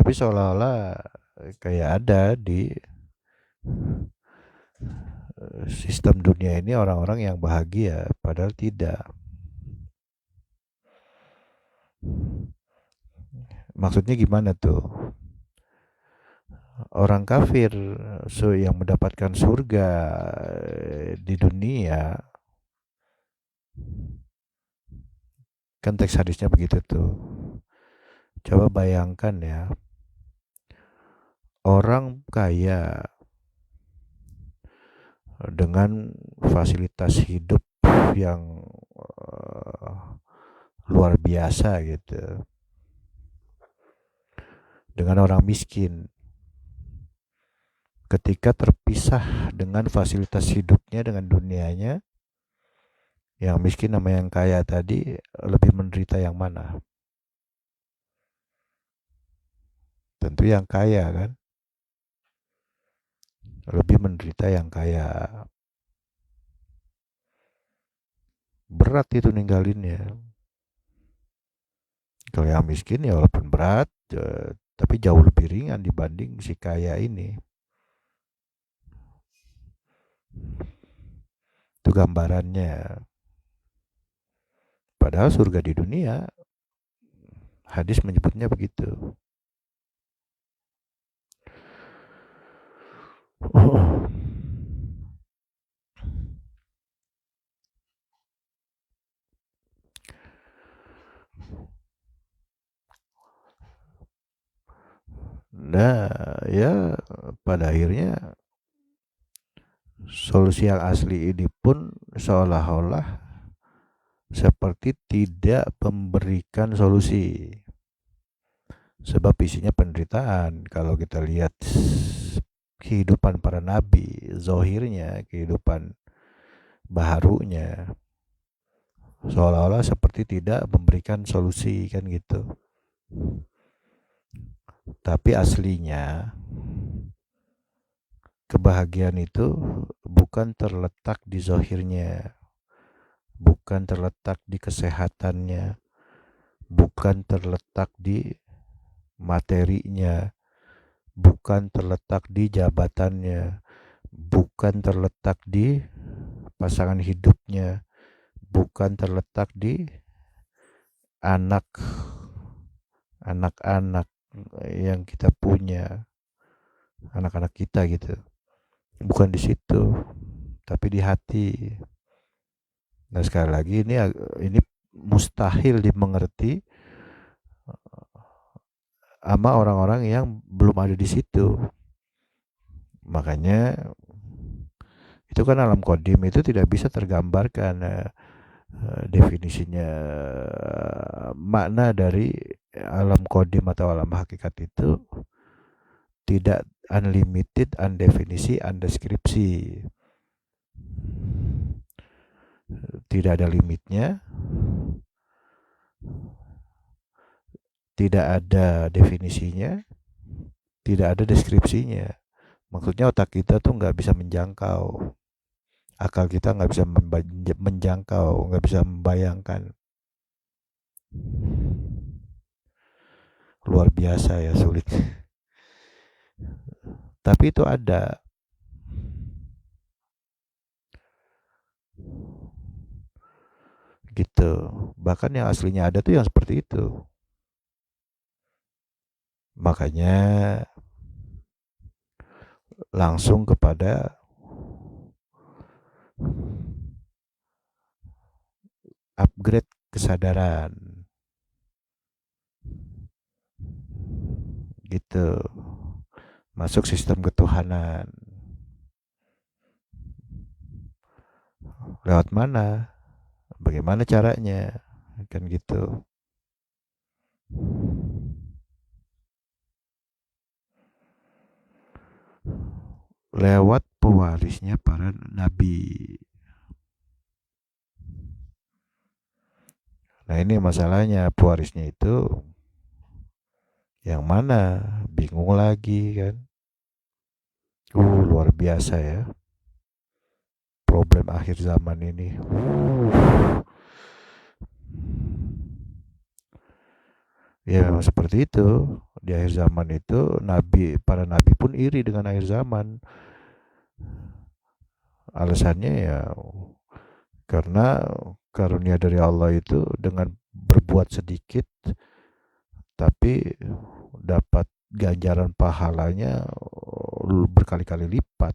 Tapi seolah-olah kayak ada di sistem dunia ini orang-orang yang bahagia, padahal tidak. Maksudnya gimana tuh? Orang kafir yang mendapatkan surga di dunia, kan teks hadisnya begitu tuh. Coba bayangkan ya, orang kaya dengan fasilitas hidup yang luar biasa gitu, dengan orang miskin ketika terpisah dengan fasilitas hidupnya dengan dunianya. Yang miskin sama yang kaya tadi lebih menderita yang mana? Tentu yang kaya kan, lebih menderita yang kaya. Berat itu ninggalinnya. Kalau yang miskin ya walaupun berat, tapi jauh lebih ringan dibanding si kaya ini. Itu gambarannya. Padahal surga di dunia, hadis menyebutnya begitu. Nah, ya pada akhirnya solusi yang asli ini pun seolah-olah seperti tidak memberikan solusi. Sebab isinya penderitaan. Kalau kita lihat kehidupan para nabi, zohirnya, kehidupan baharunya, seolah-olah seperti tidak memberikan solusi kan gitu. Tapi aslinya kebahagiaan itu bukan terletak di zohirnya, bukan terletak di kesehatannya, bukan terletak di materinya, bukan terletak di jabatannya, bukan terletak di pasangan hidupnya, bukan terletak di anak-anak yang kita punya, anak-anak kita gitu. Bukan di situ, tapi di hati. Nah sekali lagi ini mustahil dimengerti sama orang-orang yang belum ada di situ. Makanya itu kan alam qadim itu tidak bisa tergambarkan definisinya. Makna dari alam qadim atau alam hakikat itu tidak unlimited, undefinisi, undeskripsi. Tidak ada limitnya, tidak ada definisinya, tidak ada deskripsinya. Maksudnya otak kita tuh nggak bisa menjangkau, akal kita nggak bisa menjangkau, nggak bisa membayangkan. Luar biasa ya, sulit. Tapi itu ada. Gitu. Bahkan yang aslinya ada tuh yang seperti itu. Makanya langsung kepada upgrade kesadaran. Gitu. Masuk sistem ketuhanan. Lewat mana? Bagaimana caranya? Kan gitu. Lewat pewarisnya para nabi. Nah ini masalahnya, pewarisnya itu yang mana? Bingung lagi kan. Luar biasa ya. Problem akhir zaman ini. Ya memang seperti itu. di akhir zaman itu para nabi pun iri dengan akhir zaman. Alasannya ya karena karunia dari Allah itu dengan berbuat sedikit tapi dapat ganjaran pahalanya berkali-kali lipat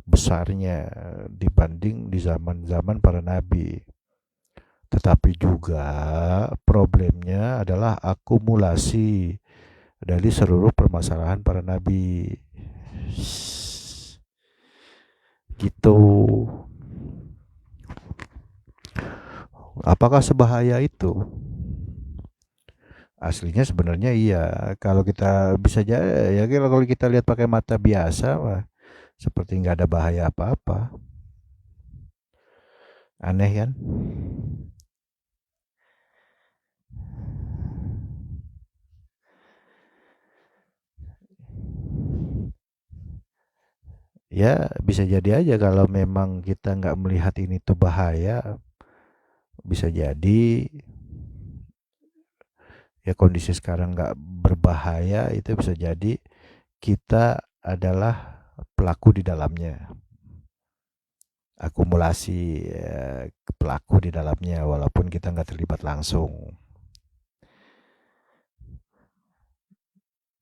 besarnya dibanding di zaman-zaman para nabi. Tetapi juga problemnya adalah akumulasi dari seluruh permasalahan para nabi. Gitu. Apakah sebahaya itu? Aslinya sebenarnya iya. Kalau kita bisa ya kalau kita lihat pakai mata biasa, wah, seperti nggak ada bahaya apa-apa. Aneh kan? Ya bisa jadi aja kalau memang kita nggak melihat ini tuh bahaya, bisa jadi ya kondisi sekarang nggak berbahaya itu bisa jadi kita adalah pelaku di dalamnya, akumulasi pelaku di dalamnya walaupun kita nggak terlibat langsung.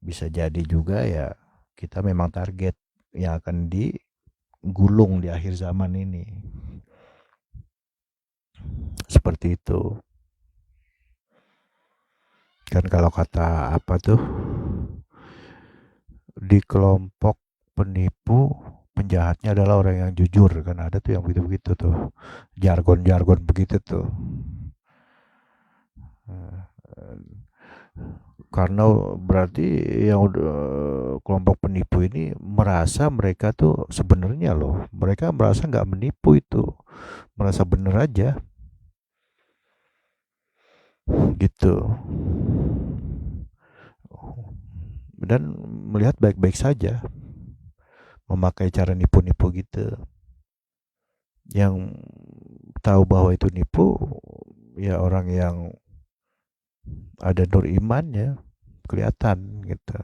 Bisa jadi juga ya kita memang target yang akan digulung di akhir zaman ini. Seperti itu. Kan kalau kata apa tuh, di kelompok penipu penjahatnya adalah orang yang jujur, kan ada tuh yang begitu-begitu tuh, jargon-jargon begitu tuh. Karena berarti yang kelompok penipu ini merasa mereka tuh sebenarnya loh, mereka merasa nggak menipu itu, merasa bener aja gitu, dan melihat baik-baik saja, memakai cara nipu-nipu gitu. Yang tahu bahwa itu nipu ya orang yang ada nur imannya, kelihatan gitu.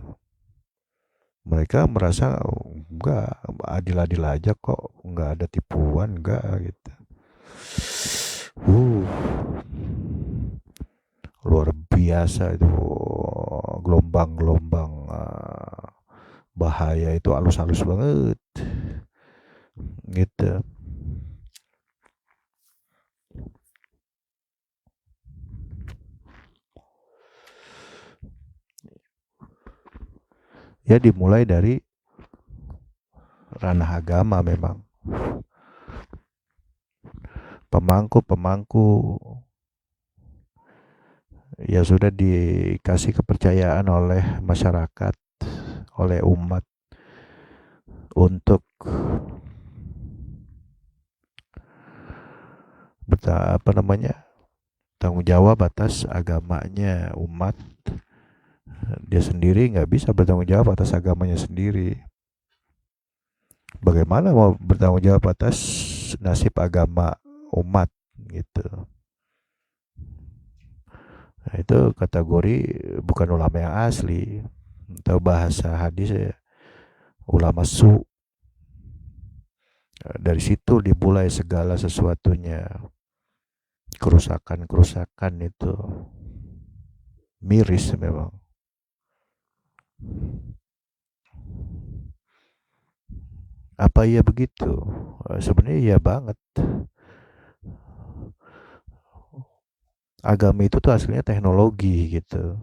Mereka merasa enggak, adil-adil aja kok, enggak ada tipuan, enggak gitu. Uh, Luar biasa itu gelombang-gelombang bahaya itu halus-halus banget gitu. Ya dimulai dari ranah agama memang. Pemangku-pemangku ya sudah dikasih kepercayaan oleh masyarakat, oleh umat untuk apa namanya, tanggung jawab atas agamanya umat. Dia sendiri nggak bisa bertanggung jawab atas agamanya sendiri. Bagaimana mau bertanggung jawab atas nasib agama umat gitu? Nah, itu kategori bukan ulama yang asli, atau bahasa hadis ya, ulama su. Dari situ dimulai segala sesuatunya. Kerusakan-kerusakan itu miris memang. Apa iya begitu? Sebenarnya iya banget. Agama itu tuh aslinya teknologi gitu.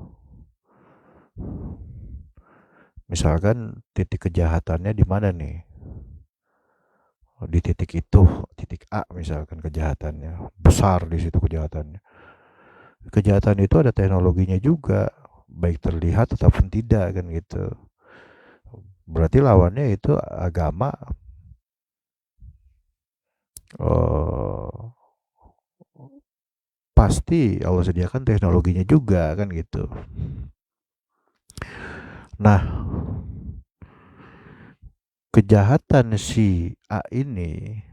Misalkan titik kejahatannya di mana nih? Di titik itu, titik A misalkan kejahatannya. Besar di situ kejahatannya. Kejahatan itu ada teknologinya juga, baik terlihat ataupun tidak kan gitu. Berarti lawannya itu agama. Oh, pasti Allah sediakan teknologinya juga kan gitu. Nah, kejahatan si A ini